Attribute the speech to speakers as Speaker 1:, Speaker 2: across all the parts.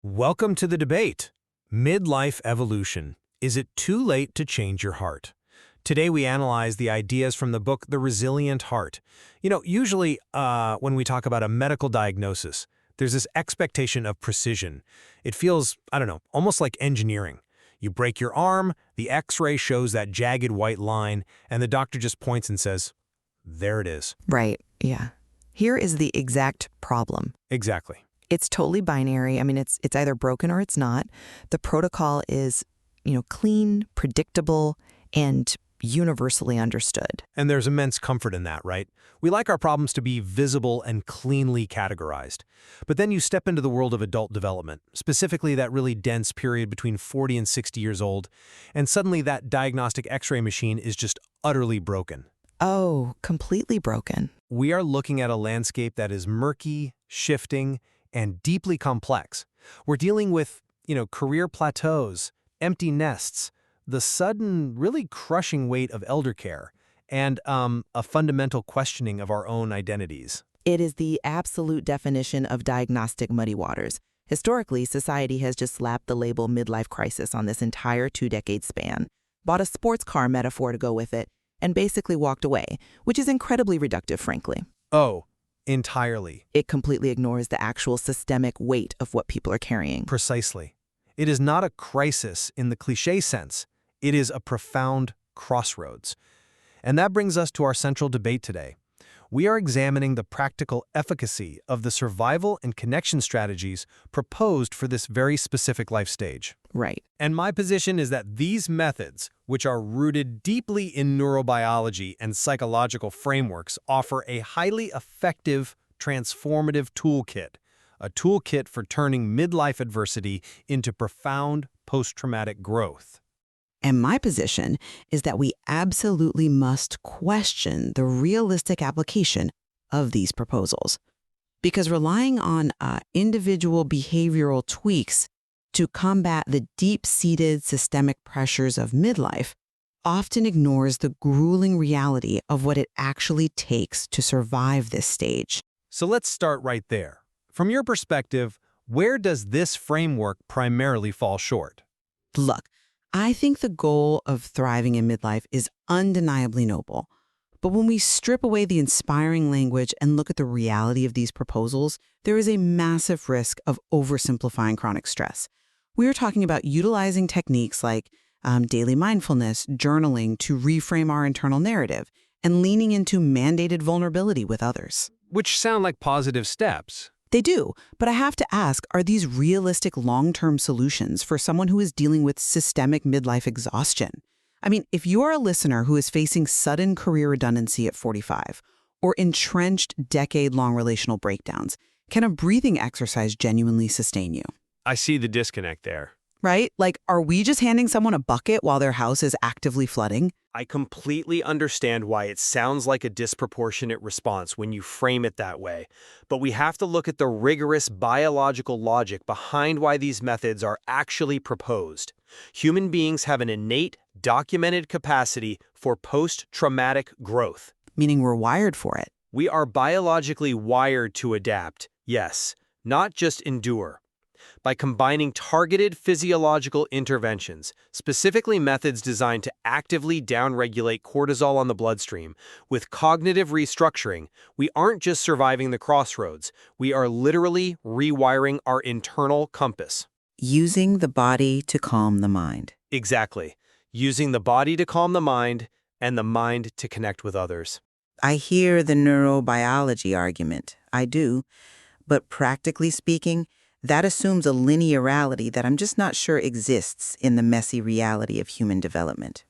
Speaker 1: Welcome to the debate. Midlife evolution. Is it too late to change your heart? Today we analyze the ideas from the book The Resilient Heart. Usually when we talk about a medical diagnosis, there's this expectation of precision. It feels, almost like engineering. You break your arm, the X-ray shows that jagged white line, and the doctor just points and says, there it is.
Speaker 2: Right, yeah. Here is the exact problem.
Speaker 1: Exactly.
Speaker 2: It's totally binary. I mean, it's either broken or it's not. The protocol is, clean, predictable, and universally understood.
Speaker 1: And there's immense comfort in that, right? We like our problems to be visible and cleanly categorized. But then you step into the world of adult development, specifically that really dense period between 40 and 60 years old, and suddenly that diagnostic X-ray machine is just utterly broken.
Speaker 2: Oh, completely broken.
Speaker 1: We are looking at a landscape that is murky, shifting, and deeply complex. We're dealing with, career plateaus, empty nests, the sudden, really crushing weight of elder care, and a fundamental questioning of our own identities.
Speaker 2: It is the absolute definition of diagnostic muddy waters. Historically, society has just slapped the label midlife crisis on this entire 2-decade span, bought a sports car metaphor to go with it, and basically walked away, which is incredibly reductive, frankly.
Speaker 1: Oh, entirely.
Speaker 2: It completely ignores the actual systemic weight of what people are carrying.
Speaker 1: Precisely. It is not a crisis in the cliché sense. It is a profound crossroads. And that brings us to our central debate today. We are examining the practical efficacy of the survival and connection strategies proposed for this very specific life stage.
Speaker 2: Right.
Speaker 1: And my position is that these methods, which are rooted deeply in neurobiology and psychological frameworks, offer a highly effective, transformative toolkit, a toolkit for turning midlife adversity into profound post-traumatic growth.
Speaker 3: And my position is that we absolutely must question the realistic application of these proposals. Because relying on individual behavioral tweaks to combat the deep-seated systemic pressures of midlife often ignores the grueling reality of what it actually takes to survive this stage.
Speaker 1: So let's start right there. From your perspective, where does this framework primarily fall short?
Speaker 3: Look, I think the goal of thriving in midlife is undeniably noble. But when we strip away the inspiring language and look at the reality of these proposals, there is a massive risk of oversimplifying chronic stress. We are talking about utilizing techniques like daily mindfulness, journaling to reframe our internal narrative, and leaning into mandated vulnerability with others.
Speaker 1: Which sound like positive steps.
Speaker 3: They do, but I have to ask, are these realistic long-term solutions for someone who is dealing with systemic midlife exhaustion? I mean, if you're a listener who is facing sudden career redundancy at 45 or entrenched decade-long relational breakdowns, can a breathing exercise genuinely sustain you?
Speaker 1: I see the disconnect there.
Speaker 3: Right? Like, are we just handing someone a bucket while their house is actively flooding?
Speaker 4: I completely understand why it sounds like a disproportionate response when you frame it that way, but we have to look at the rigorous biological logic behind why these methods are actually proposed. Human beings have an innate, documented capacity for post-traumatic growth.
Speaker 3: Meaning we're wired for it.
Speaker 4: We are biologically wired to adapt, yes, not just endure. By combining targeted physiological interventions, specifically methods designed to actively downregulate cortisol on the bloodstream, with cognitive restructuring, we aren't just surviving the crossroads, we are literally rewiring our internal compass.
Speaker 3: Using the body to calm the mind.
Speaker 4: Exactly. Using the body to calm the mind and the mind to connect with others.
Speaker 5: I hear the neurobiology argument. I do. But practically speaking, that assumes a linearity that I'm just not sure exists in the messy reality of human development.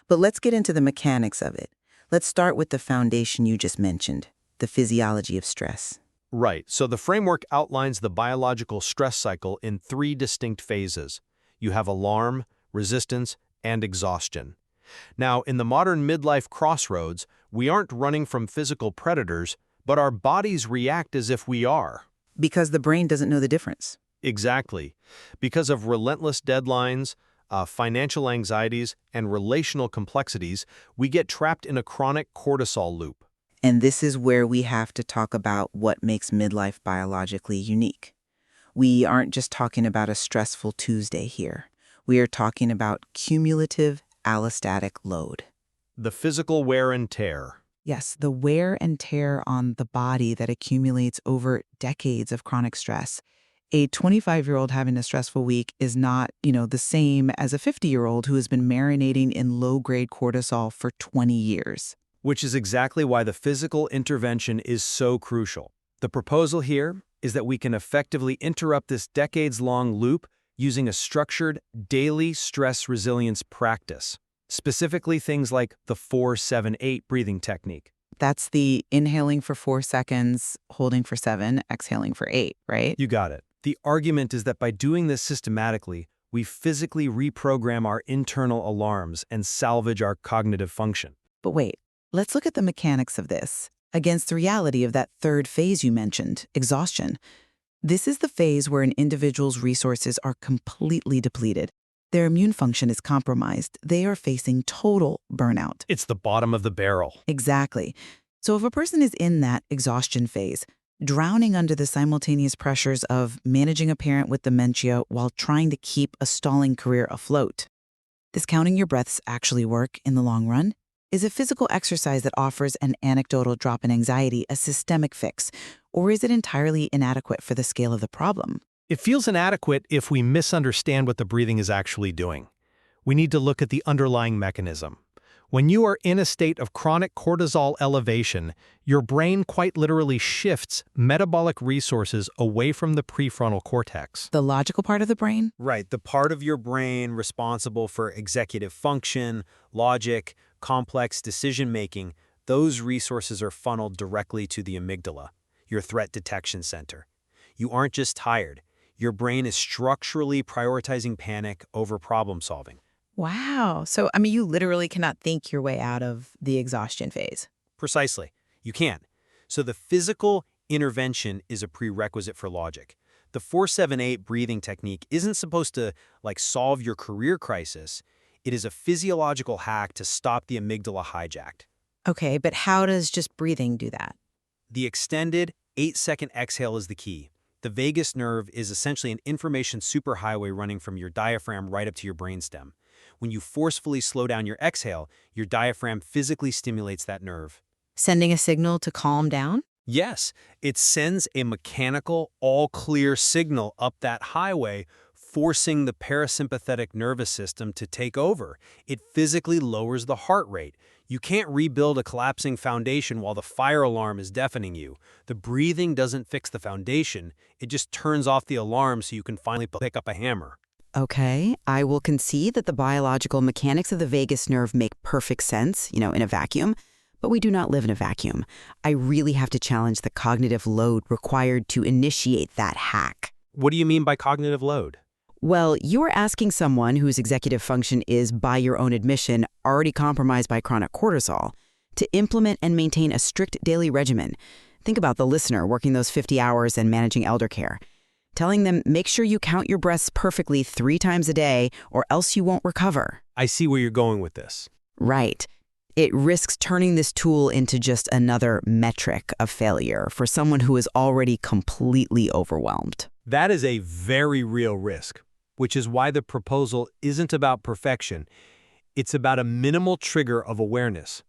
Speaker 5: But let's get into the mechanics of it. Let's start with the foundation you just mentioned, the physiology of stress.
Speaker 1: Right, so the framework outlines the biological stress cycle in 3 distinct phases. You have alarm, resistance, and exhaustion. Now, in the modern midlife crossroads, we aren't running from physical predators, but our bodies react as if we are.
Speaker 5: Because the brain doesn't know the difference.
Speaker 1: Exactly. Because of relentless deadlines, financial anxieties, and relational complexities, we get trapped in a chronic cortisol loop.
Speaker 5: And this is where we have to talk about what makes midlife biologically unique. We aren't just talking about a stressful Tuesday here. We are talking about cumulative allostatic load.
Speaker 4: The physical wear and tear.
Speaker 2: Yes, the wear and tear on the body that accumulates over decades of chronic stress. A 25-year-old having a stressful week is not, the same as a 50-year-old who has been marinating in low-grade cortisol for 20 years.
Speaker 4: Which is exactly why the physical intervention is so crucial. The proposal here is that we can effectively interrupt this decades-long loop using a structured, daily stress resilience practice. Specifically things like the 4-7-8 breathing technique.
Speaker 2: That's the inhaling for 4 seconds, holding for 7, exhaling for 8, right?
Speaker 4: You got it. The argument is that by doing this systematically, we physically reprogram our internal alarms and salvage our cognitive function.
Speaker 2: But wait, let's look at the mechanics of this against the reality of that third phase you mentioned, exhaustion. This is the phase where an individual's resources are completely depleted. Their immune function is compromised. They are facing total burnout.
Speaker 4: It's the bottom of the barrel.
Speaker 2: Exactly. So if a person is in that exhaustion phase, drowning under the simultaneous pressures of managing a parent with dementia while trying to keep a stalling career afloat, does counting your breaths actually work in the long run? Is a physical exercise that offers an anecdotal drop in anxiety a systemic fix, or is it entirely inadequate for the scale of the problem?
Speaker 1: It feels inadequate if we misunderstand what the breathing is actually doing. We need to look at the underlying mechanism. When you are in a state of chronic cortisol elevation, your brain quite literally shifts metabolic resources away from the prefrontal cortex.
Speaker 2: The logical part of the brain?
Speaker 4: Right, the part of your brain responsible for executive function, logic, complex decision-making, those resources are funneled directly to the amygdala, your threat detection center. You aren't just tired. Your brain is structurally prioritizing panic over problem solving.
Speaker 2: Wow. So, you literally cannot think your way out of the exhaustion phase.
Speaker 4: Precisely. You can't. So the physical intervention is a prerequisite for logic. The 4-7-8 breathing technique isn't supposed to, solve your career crisis. It is a physiological hack to stop the amygdala hijacked.
Speaker 2: Okay, but how does just breathing do that?
Speaker 4: The extended 8-second exhale is the key. The vagus nerve is essentially an information superhighway running from your diaphragm right up to your brainstem. When you forcefully slow down your exhale, your diaphragm physically stimulates that nerve.
Speaker 2: Sending a signal to calm down?
Speaker 4: Yes, it sends a mechanical, all-clear signal up that highway, forcing the parasympathetic nervous system to take over. It physically lowers the heart rate. You can't rebuild a collapsing foundation while the fire alarm is deafening you. The breathing doesn't fix the foundation. It just turns off the alarm so you can finally pick up a hammer.
Speaker 3: Okay, I will concede that the biological mechanics of the vagus nerve make perfect sense, in a vacuum, but we do not live in a vacuum. I really have to challenge the cognitive load required to initiate that hack.
Speaker 4: What do you mean by cognitive load?
Speaker 3: Well, you are asking someone whose executive function is, by your own admission, already compromised by chronic cortisol, to implement and maintain a strict daily regimen. Think about the listener working those 50 hours and managing elder care. Telling them, make sure you count your breaths perfectly 3 times a day, or else you won't recover.
Speaker 4: I see where you're going with this.
Speaker 3: Right. It risks turning this tool into just another metric of failure for someone who is already completely overwhelmed.
Speaker 4: That is a very real risk, which is why the proposal isn't about perfection. It's about a minimal trigger of awareness.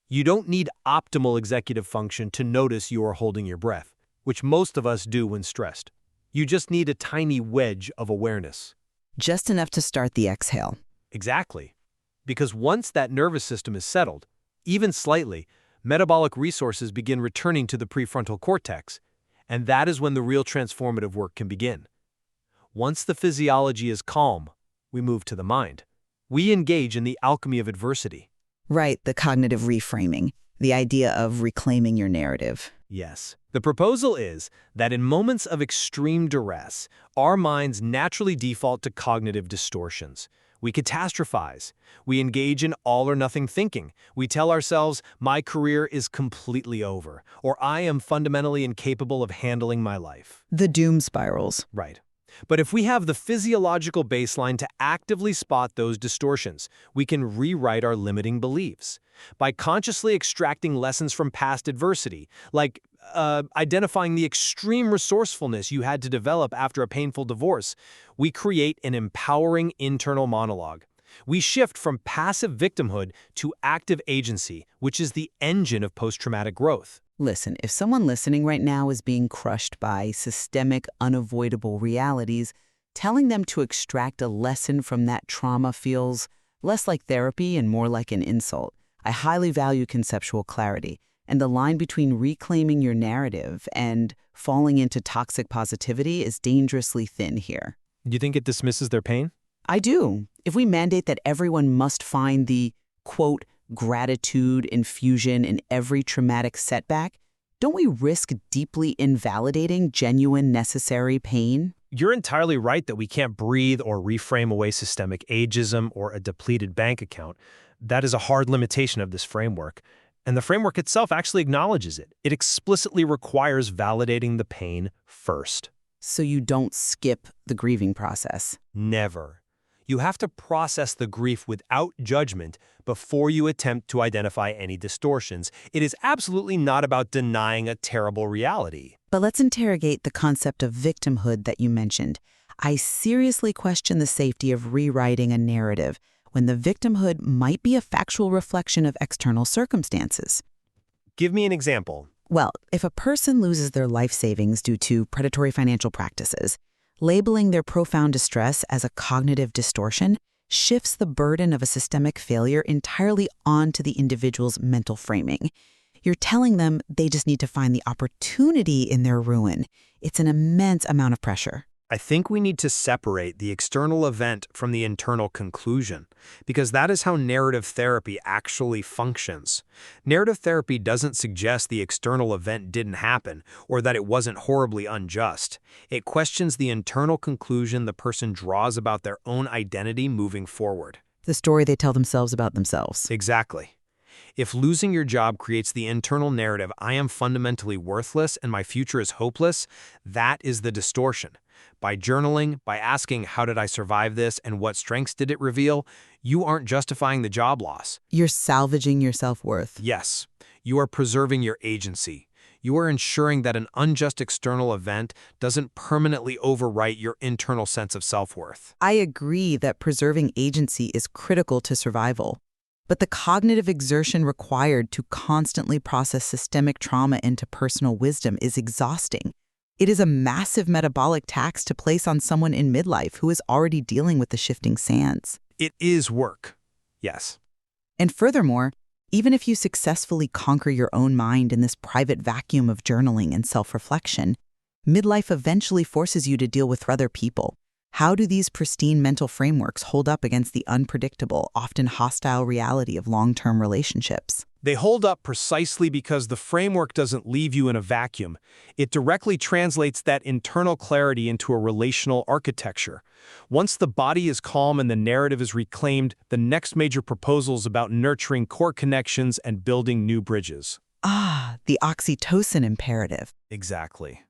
Speaker 4: You don't need optimal executive function to notice you are holding your breath, which most of us do when stressed. You just need a tiny wedge of awareness.
Speaker 3: Just enough to start the exhale.
Speaker 4: Exactly. Because once that nervous system is settled, even slightly, metabolic resources begin returning to the prefrontal cortex, and that is when the real transformative work can begin. Once the physiology is calm, we move to the mind. We engage in the alchemy of adversity.
Speaker 3: Right, the cognitive reframing, the idea of reclaiming your narrative.
Speaker 4: Yes. The proposal is that in moments of extreme duress, our minds naturally default to cognitive distortions. We catastrophize. We engage in all-or-nothing thinking. We tell ourselves, my career is completely over, or I am fundamentally incapable of handling my life.
Speaker 3: The doom spirals.
Speaker 4: Right. But if we have the physiological baseline to actively spot those distortions, we can rewrite our limiting beliefs. By consciously extracting lessons from past adversity, like identifying the extreme resourcefulness you had to develop after a painful divorce. We create an empowering internal monologue. We shift from passive victimhood to active agency, which is the engine of post-traumatic growth.
Speaker 3: Listen, if someone listening right now is being crushed by systemic, unavoidable realities, telling them to extract a lesson from that trauma feels less like therapy and more like an insult. I highly value conceptual clarity, and the line between reclaiming your narrative and falling into toxic positivity is dangerously thin here.
Speaker 4: Do you think it dismisses their pain?
Speaker 3: I do. If we mandate that everyone must find the, quote, gratitude infusion in every traumatic setback, don't we risk deeply invalidating genuine, necessary pain?
Speaker 4: You're entirely right that we can't breathe or reframe away systemic ageism or a depleted bank account. That is a hard limitation of this framework. And the framework itself actually acknowledges it. It explicitly requires validating the pain first.
Speaker 3: So you don't skip the grieving process.
Speaker 4: Never. You have to process the grief without judgment before you attempt to identify any distortions. It is absolutely not about denying a terrible reality.
Speaker 2: But let's interrogate the concept of victimhood that you mentioned. I seriously question the safety of rewriting a narrative when the victimhood might be a factual reflection of external circumstances.
Speaker 4: Give me an example.
Speaker 2: Well, if a person loses their life savings due to predatory financial practices, labeling their profound distress as a cognitive distortion shifts the burden of a systemic failure entirely onto the individual's mental framing. You're telling them they just need to find the opportunity in their ruin. It's an immense amount of pressure.
Speaker 4: I think we need to separate the external event from the internal conclusion, because that is how narrative therapy actually functions. Narrative therapy doesn't suggest the external event didn't happen or that it wasn't horribly unjust. It questions the internal conclusion the person draws about their own identity moving forward.
Speaker 2: The story they tell themselves about themselves.
Speaker 4: Exactly. If losing your job creates the internal narrative, I am fundamentally worthless and my future is hopeless, that is the distortion. By journaling, by asking how did I survive this and what strengths did it reveal, you aren't justifying the job loss.
Speaker 2: You're salvaging your self-worth.
Speaker 4: Yes, you are preserving your agency. You are ensuring that an unjust external event doesn't permanently overwrite your internal sense of self-worth.
Speaker 2: I agree that preserving agency is critical to survival. But the cognitive exertion required to constantly process systemic trauma into personal wisdom is exhausting. It is a massive metabolic tax to place on someone in midlife who is already dealing with the shifting sands.
Speaker 4: It is work. Yes.
Speaker 2: And furthermore, even if you successfully conquer your own mind in this private vacuum of journaling and self-reflection, midlife eventually forces you to deal with other people. How do these pristine mental frameworks hold up against the unpredictable, often hostile reality of long-term relationships?
Speaker 4: They hold up precisely because the framework doesn't leave you in a vacuum. It directly translates that internal clarity into a relational architecture. Once the body is calm and the narrative is reclaimed, the next major proposal is about nurturing core connections and building new bridges.
Speaker 2: Ah, the oxytocin imperative.
Speaker 6: Exactly.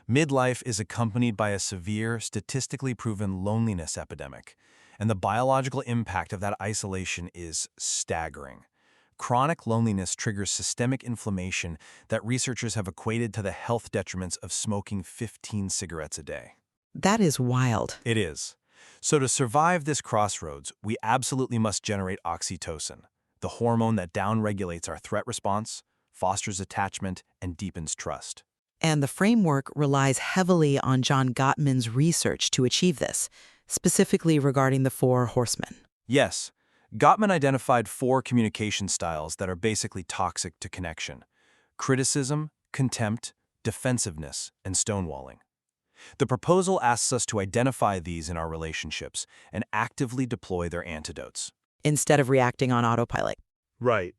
Speaker 6: Midlife is accompanied by a severe, statistically proven loneliness epidemic, and the biological impact of that isolation is staggering. Chronic loneliness triggers systemic inflammation that researchers have equated to the health detriments of smoking 15 cigarettes a day.
Speaker 2: That is wild.
Speaker 6: It is. So to survive this crossroads, we absolutely must generate oxytocin, the hormone that downregulates our threat response, fosters attachment, and deepens trust.
Speaker 2: And the framework relies heavily on John Gottman's research to achieve this, specifically regarding the 4 horsemen.
Speaker 6: Yes, Gottman identified 4 communication styles that are basically toxic to connection: criticism, contempt, defensiveness, and stonewalling. The proposal asks us to identify these in our relationships and actively deploy their antidotes.
Speaker 2: Instead of reacting on autopilot.
Speaker 4: Right.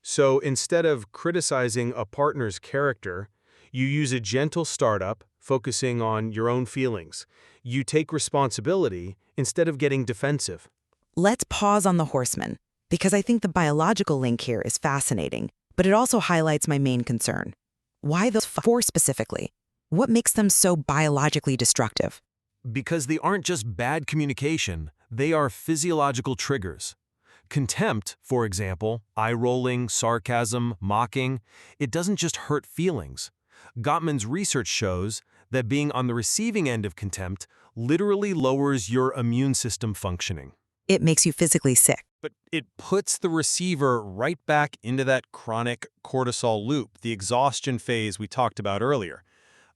Speaker 4: So instead of criticizing a partner's character, you use a gentle startup, focusing on your own feelings. You take responsibility instead of getting defensive.
Speaker 2: Let's pause on the horsemen, because I think the biological link here is fascinating, but it also highlights my main concern. Why those 4 specifically? What makes them so biologically destructive?
Speaker 6: Because they aren't just bad communication, they are physiological triggers. Contempt, for example, eye-rolling, sarcasm, mocking, it doesn't just hurt feelings.
Speaker 1: Gottman's research shows that being on the receiving end of contempt literally lowers your immune system functioning.
Speaker 2: It makes you physically sick.
Speaker 1: But it puts the receiver right back into that chronic cortisol loop, the exhaustion phase we talked about earlier.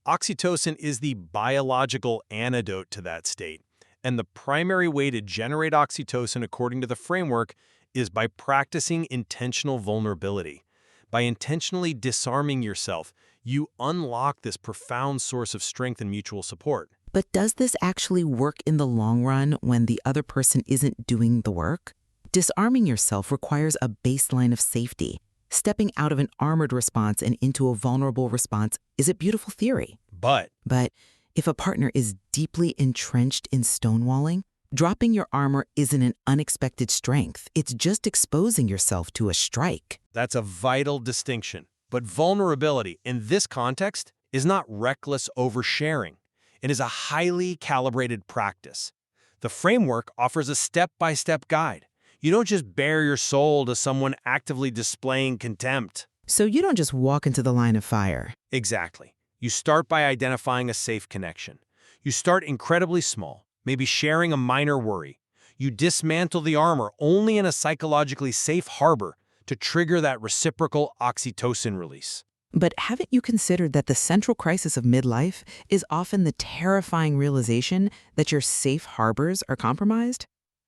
Speaker 1: Oxytocin is the biological antidote to that state. And the primary way to generate oxytocin, according to the framework, is by practicing intentional vulnerability. By intentionally disarming yourself, you unlock this profound source of strength and mutual support.
Speaker 2: But does this actually work in the long run when the other person isn't doing the work? Disarming yourself requires a baseline of safety. Stepping out of an armored response and into a vulnerable response is a beautiful theory.
Speaker 1: But
Speaker 2: If a partner is deeply entrenched in stonewalling, dropping your armor isn't an unexpected strength. It's just exposing yourself to a strike.
Speaker 1: that's a vital distinction. But vulnerability, in this context, is not reckless oversharing. It is a highly calibrated practice. The framework offers a step-by-step guide. You don't just bare your soul to someone actively displaying contempt.
Speaker 2: So you don't just walk into the line of fire.
Speaker 1: Exactly. You start by identifying a safe connection. You start incredibly small, maybe sharing a minor worry. You dismantle the armor only in a psychologically safe harbor to trigger that reciprocal oxytocin release.
Speaker 2: But haven't you considered that the central crisis of midlife is often the terrifying realization that your safe harbors are compromised?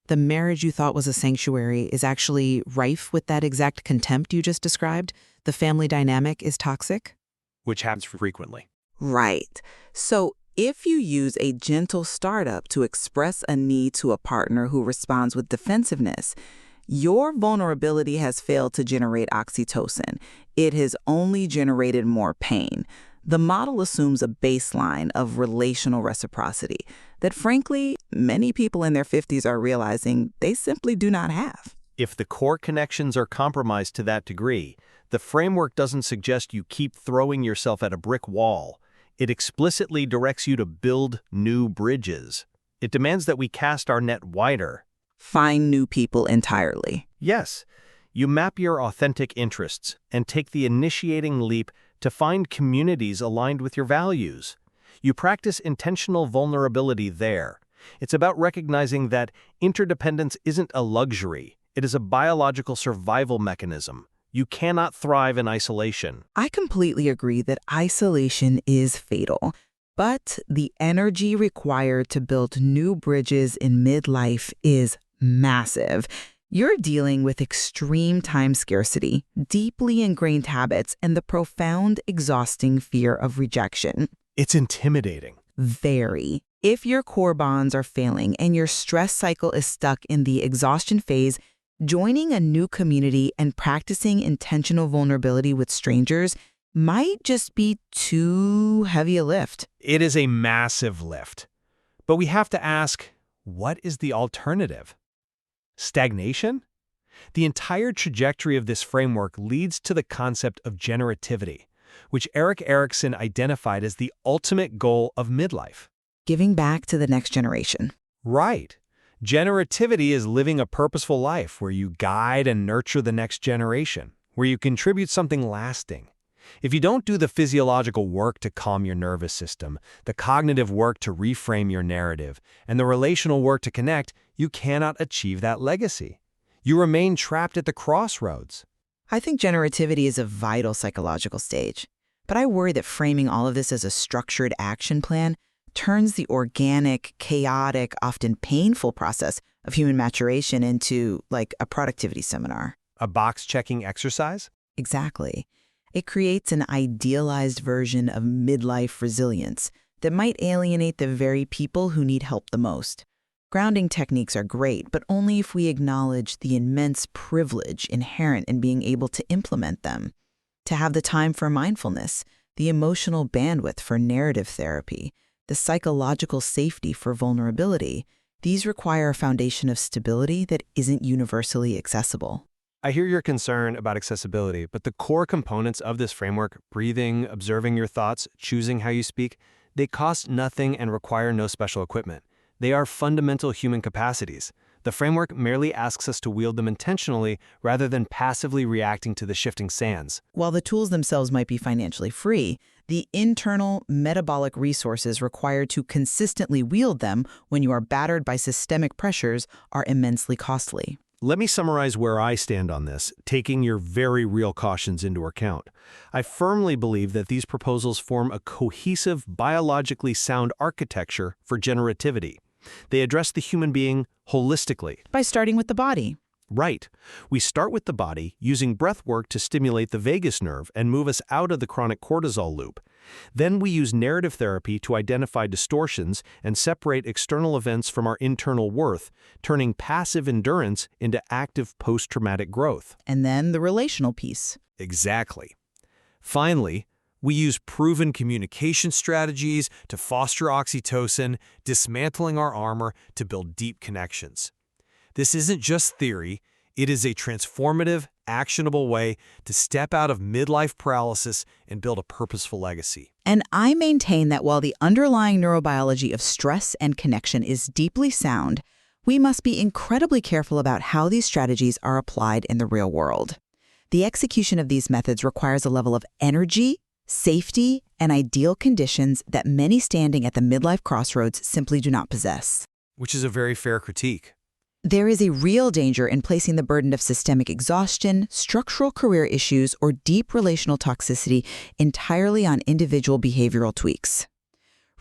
Speaker 2: The marriage you thought was a sanctuary is actually rife with that exact contempt you just described. The family dynamic is toxic.
Speaker 1: Which happens frequently.
Speaker 5: Right. So if you use a gentle startup to express a need to a partner who responds with defensiveness, your vulnerability has failed to generate oxytocin. It has only generated more pain. The model assumes a baseline of relational reciprocity that, frankly, many people in their 50s are realizing they simply do not have.
Speaker 4: If the core connections are compromised to that degree, the framework doesn't suggest you keep throwing yourself at a brick wall. It explicitly directs you to build new bridges. It demands that we cast our net wider.
Speaker 5: Find new people entirely.
Speaker 4: Yes, you map your authentic interests and take the initiating leap to find communities aligned with your values. You practice intentional vulnerability there. It's about recognizing that interdependence isn't a luxury. It is a biological survival mechanism. You cannot thrive in isolation.
Speaker 5: I completely agree that isolation is fatal, but the energy required to build new bridges in midlife is massive. You're dealing with extreme time scarcity, deeply ingrained habits, and the profound, exhausting fear of rejection.
Speaker 1: It's intimidating.
Speaker 5: Very. If your core bonds are failing and your stress cycle is stuck in the exhaustion phase, joining a new community and practicing intentional vulnerability with strangers might just be too heavy a lift.
Speaker 1: It is a massive lift. But we have to ask, what is the alternative? Stagnation? The entire trajectory of this framework leads to the concept of generativity, which Erik Erikson identified as the ultimate goal of midlife.
Speaker 5: Giving back to the next generation.
Speaker 1: Right. Generativity is living a purposeful life where you guide and nurture the next generation, where you contribute something lasting. If you don't do the physiological work to calm your nervous system, the cognitive work to reframe your narrative, and the relational work to connect, you cannot achieve that legacy. You remain trapped at the crossroads.
Speaker 2: I think generativity is a vital psychological stage, but I worry that framing all of this as a structured action plan turns the organic, chaotic, often painful process of human maturation into, like, a productivity seminar.
Speaker 1: A box-checking exercise?
Speaker 2: Exactly. It creates an idealized version of midlife resilience that might alienate the very people who need help the most. Grounding techniques are great, but only if we acknowledge the immense privilege inherent in being able to implement them. To have the time for mindfulness, the emotional bandwidth for narrative therapy, the psychological safety for vulnerability, these require a foundation of stability that isn't universally accessible.
Speaker 1: I hear your concern about accessibility, but the core components of this framework, breathing, observing your thoughts, choosing how you speak, they cost nothing and require no special equipment. They are fundamental human capacities. The framework merely asks us to wield them intentionally rather than passively reacting to the shifting sands.
Speaker 2: While the tools themselves might be financially free, the internal metabolic resources required to consistently wield them when you are battered by systemic pressures are immensely costly.
Speaker 1: Let me summarize where I stand on this, taking your very real cautions into account. I firmly believe that these proposals form a cohesive, biologically sound architecture for generativity. They address the human being holistically.
Speaker 2: By starting with the body.
Speaker 1: Right. We start with the body, using breath work to stimulate the vagus nerve and move us out of the chronic cortisol loop. Then we use narrative therapy to identify distortions and separate external events from our internal worth, turning passive endurance into active post-traumatic growth.
Speaker 2: And then the relational piece.
Speaker 1: Exactly. Finally, we use proven communication strategies to foster oxytocin, dismantling our armor to build deep connections. This isn't just theory, it is a transformative, actionable way to step out of midlife paralysis and build a purposeful legacy.
Speaker 2: And I maintain that while the underlying neurobiology of stress and connection is deeply sound, we must be incredibly careful about how these strategies are applied in the real world. The execution of these methods requires a level of energy, safety, and ideal conditions that many standing at the midlife crossroads simply do not possess.
Speaker 1: Which is a very fair critique.
Speaker 2: There is a real danger in placing the burden of systemic exhaustion, structural career issues, or deep relational toxicity entirely on individual behavioral tweaks.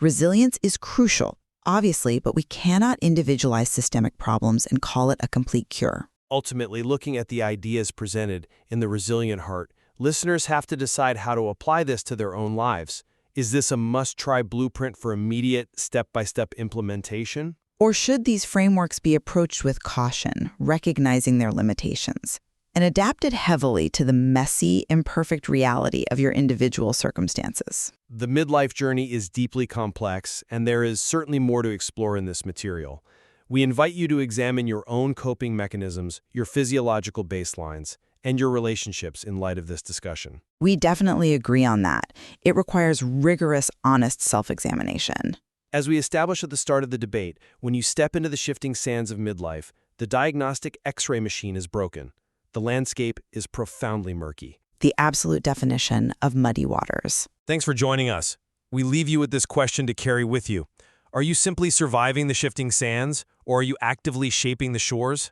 Speaker 2: Resilience is crucial, obviously, but we cannot individualize systemic problems and call it a complete cure.
Speaker 1: Ultimately, looking at the ideas presented in The Resilient Heart, listeners have to decide how to apply this to their own lives. Is this a must-try blueprint for immediate, step-by-step implementation?
Speaker 2: Or should these frameworks be approached with caution, recognizing their limitations, and adapted heavily to the messy, imperfect reality of your individual circumstances?
Speaker 1: The midlife journey is deeply complex, and there is certainly more to explore in this material. We invite you to examine your own coping mechanisms, your physiological baselines, and your relationships in light of this discussion.
Speaker 2: We definitely agree on that. It requires rigorous, honest self-examination.
Speaker 1: As we established at the start of the debate, when you step into the shifting sands of midlife, the diagnostic X-ray machine is broken. The landscape is profoundly murky.
Speaker 2: The absolute definition of muddy waters.
Speaker 1: Thanks for joining us. We leave you with this question to carry with you. Are you simply surviving the shifting sands, or are you actively shaping the shores?